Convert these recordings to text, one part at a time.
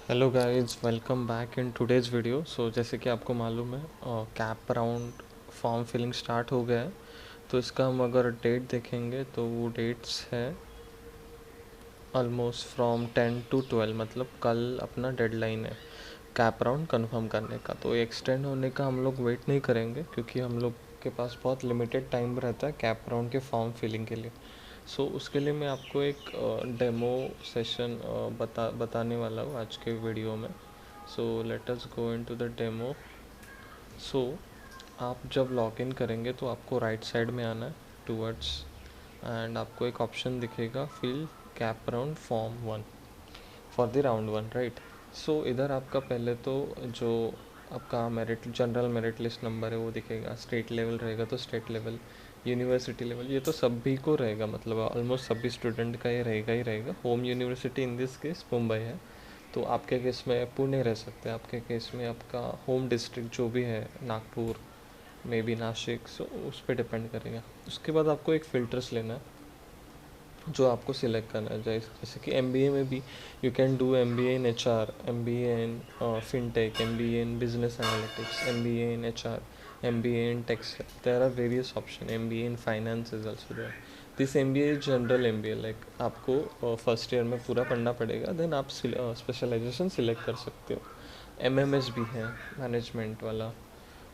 Hello guys, welcome back in today's video. जैसे कि आपको मालूम है, CAP round form filling start हो गया है। तो इसका हम अगर डेट देखेंगे तो वो डेट्स है ऑलमोस्ट फ्रॉम 10 to 12, मतलब कल अपना डेडलाइन है कैप राउंड कंफर्म करने का। तो एक्सटेंड होने का हम लोग वेट नहीं करेंगे क्योंकि हम लोग के पास बहुत लिमिटेड टाइम रहता है कैप राउंड के फॉर्म फिलिंग के लिए। उसके लिए मैं आपको एक डेमो सेशन बताने वाला हूँ आज के वीडियो में। Let us go into the demo. So आप जब लॉग इन करेंगे तो आपको राइट साइड में आना है टूवर्ड्स, एंड आपको एक ऑप्शन दिखेगा fill CAP round form 1 for the round 1, right. इधर आपका पहले तो जो आपका merit general merit list number है वो दिखेगा। स्टेट लेवल रहेगा तो स्टेट लेवल, यूनिवर्सिटी लेवल ये तो सभी को रहेगा, मतलब ऑलमोस्ट सभी स्टूडेंट का ये रहेगा ही रहेगा। Home university in this case Mumbai है, तो आपके केस में पुणे रह सकते हैं, आपके केस में आपका होम डिस्ट्रिक्ट जो भी है नागपुर, मे बी नासिक, उस पर डिपेंड करेगा। उसके बाद आपको एक फ़िल्टर्स लेना है जो आपको सिलेक्ट करना है। जैसे कि MBA में भी you can do MBA in HR, MBA in fintech, MBA in business analytics, MBA in HR, MBA in textile. There are various options. MBA in finance is also there. This MBA is general MBA, like आपको first year में पूरा पढ़ना पड़ेगा, then आप specialisation select कर सकते हो। MMS भी है मैनेजमेंट वाला,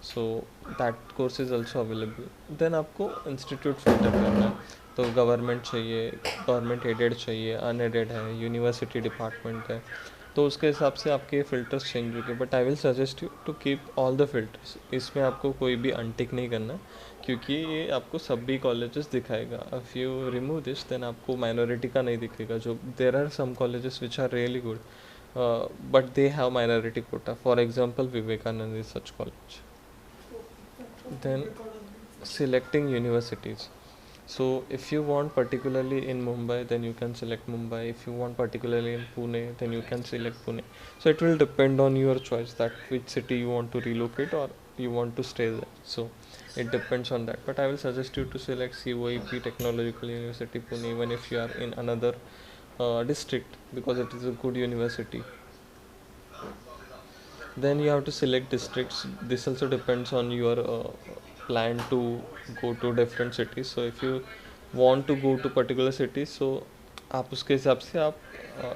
so that course is also available. Then आपको इंस्टीट्यूट फिल्टर करना है, तो गवर्नमेंट चाहिए, गवर्नमेंट एडेड चाहिए, अनएडेड है, यूनिवर्सिटी डिपार्टमेंट है, तो उसके हिसाब से आपके फ़िल्टर्स चेंज होंगे। But I will suggest you to keep all the filters. इसमें आपको कोई भी अनटिक नहीं करना, क्योंकि ये आपको सभी कॉलेजेस दिखाएगा। If you remove this then आपको माइनॉरिटी का नहीं दिखेगा। जो there are some colleges which are really good, but they have minority quota, for example Vivekanand is such college. Then selecting universities. So if you want particularly in Mumbai, then you can select Mumbai. If you want particularly in Pune, then you can select Pune. So it will depend on your choice that which city you want to relocate or you want to stay there. So it depends on that, but I will suggest you to select COEP Technological University Pune, even if you are in another district, because it is a good university. Then you have to select districts. This also depends on your plan to go to different cities. So if you want to go to particular cities, so आप उसके हिसाब से आप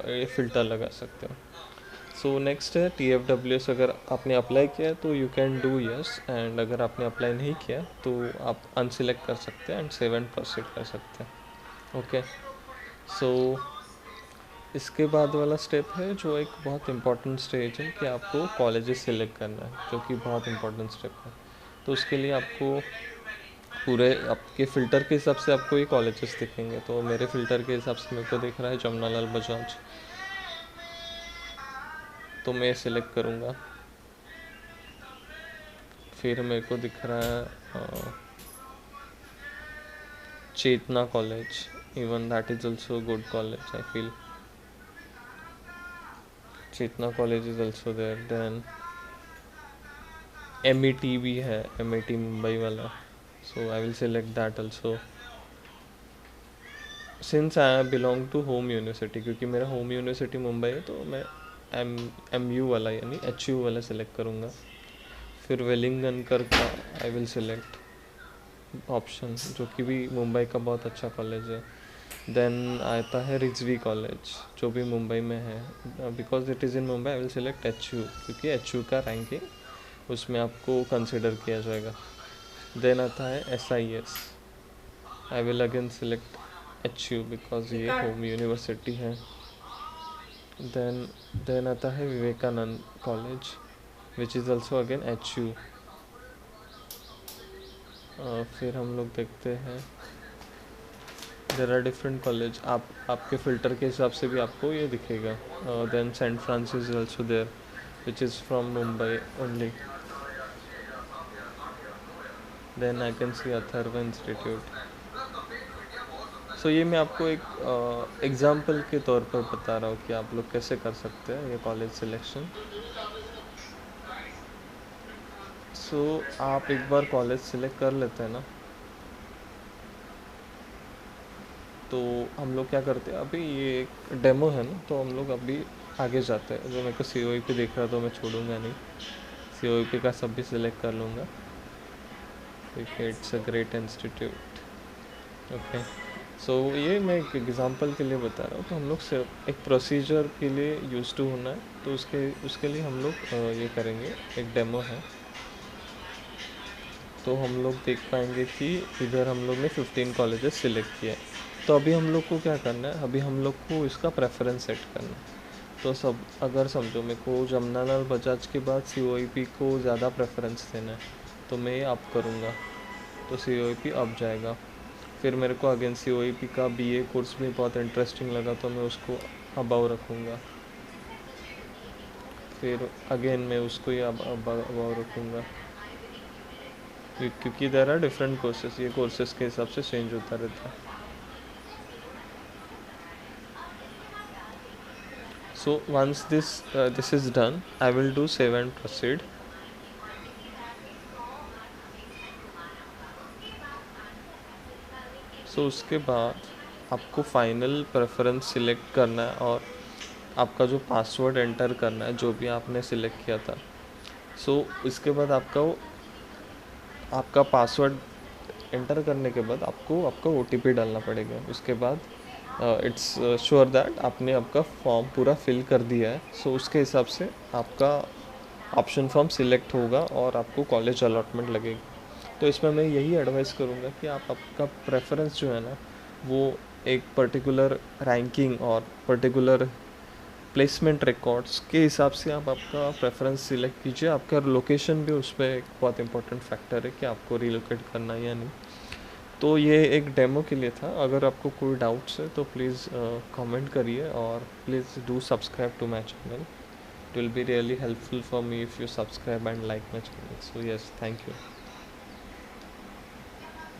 ये filter लगा सकते हो। Next है TFWS। अगर आपने अप्लाई किया है तो you can do yes, and अगर आपने अप्लाई नहीं किया तो आप अनसिलेक्ट कर सकते हैं एंड सेव एंड प्रोसीड कर सकते हैं। ओके, सो इसके बाद वाला स्टेप है जो एक बहुत इंपॉर्टेंट स्टेज है कि आपको कॉलेजेस सिलेक्ट करना है, जो कि बहुत इंपॉर्टेंट स्टेप है। तो उसके लिए आपको पूरे आपके फ़िल्टर के हिसाब से आपको ये कॉलेजेस दिखेंगे। तो मेरे फ़िल्टर के हिसाब से मेरे को दिख रहा है जमनालाल बजाज, तो मैं सिलेक्ट करूँगा। फिर मेरे को दिख रहा है Chetna college, even that is also good college I feel. Chetna college is also there. Then MET भी है, MET मुंबई वाला, so I will select that also. Since I belong to home university, क्योंकि मेरा होम यूनिवर्सिटी मुंबई है, तो मैं MU वाला यानी HU वाला सिलेक्ट करूँगा। फिर वेलिंगनकर का आई विल सेलेक्ट ऑप्शन, जो कि भी मुंबई का बहुत अच्छा कॉलेज है। देन आता है रिजवी कॉलेज, जो भी मुंबई में है। Because it is in Mumbai I will select HU, क्योंकि HU का रैंकिंग उसमें आपको कंसिडर किया जाएगा। देन आता है SIS, I will again select HU because ये होम यूनिवर्सिटी है। देन आता है Vivekanand college which is also again HU। फिर हम लोग देखते हैं देर आर डिफरेंट कॉलेज, आपके फ़िल्टर के हिसाब से भी आपको ये दिखेगा। Then Saint Francis is also there which is from Mumbai only. Then I can see Atharva institute. ये मैं आपको एक एग्ज़ाम्पल के तौर पर बता रहा हूँ कि आप लोग कैसे कर सकते हैं ये कॉलेज सिलेक्शन। आप एक बार कॉलेज सिलेक्ट कर लेते हैं ना, तो हम लोग क्या करते हैं, अभी ये एक डेमो है ना, तो हम लोग अभी आगे जाते हैं। जो मेरे को COEP दिख रहा तो मैं छोड़ूंगा नहीं, COEP का सब भी सिलेक्ट कर लूँगा। It's a great institute. Okay, so ये मैं एक एग्जांपल के लिए बता रहा हूँ। तो हम लोग सिर्फ एक प्रोसीजर के लिए यूज टू होना है, तो उसके लिए हम लोग ये करेंगे, एक डेमो है। तो हम लोग देख पाएंगे कि इधर हम लोग ने 15 कॉलेजेस सिलेक्ट किए। तो अभी हम लोग को क्या करना है, अभी हम लोग को इसका प्रेफरेंस सेट करना है। तो सब अगर समझो मेरे को जमनालाल बजाज के बाद COEP को ज़्यादा प्रेफरेंस देना है, तो मैं ये अप करूँगा, तो COEP अप जाएगा। फिर मेरे को अगेन COEP का BA कोर्स भी बहुत इंटरेस्टिंग लगा, तो मैं उसको अबव रखूँगा। फिर अगेन मैं उसको ही अबव रखूँगा, क्योंकि देर आर डिफरेंट कोर्सेस, ये कोर्सेस के हिसाब से चेंज होता रहता है। So once this is done, I will do save and proceed. So उसके बाद आपको फाइनल प्रेफरेंस सिलेक्ट करना है और आपका जो पासवर्ड एंटर करना है जो भी आपने सिलेक्ट किया था। सो इसके बाद आपका पासवर्ड एंटर करने के बाद आपको आपका OTP डालना पड़ेगा। उसके बाद इट्स श्योर दैट आपने आपका फॉर्म पूरा फिल कर दिया है। सो उसके हिसाब से आपका ऑप्शन फॉर्म सिलेक्ट होगा और आपको कॉलेज अलॉटमेंट लगेगी। तो इसमें मैं यही एडवाइस करूँगा कि आप आपका प्रेफरेंस जो है ना, वो एक पर्टिकुलर रैंकिंग और पर्टिकुलर प्लेसमेंट रिकॉर्ड्स के हिसाब से आप आपका प्रेफरेंस सिलेक्ट कीजिए। आपका लोकेशन भी उस पर एक बहुत इंपॉर्टेंट फैक्टर है कि आपको रिलोकेट करना है या नहीं। तो ये एक डेमो के लिए था। अगर आपको कोई डाउट्स है तो प्लीज़ कमेंट करिए और please do subscribe to my channel. It will be really helpful for me if you subscribe and like my channel. So yes, thank you.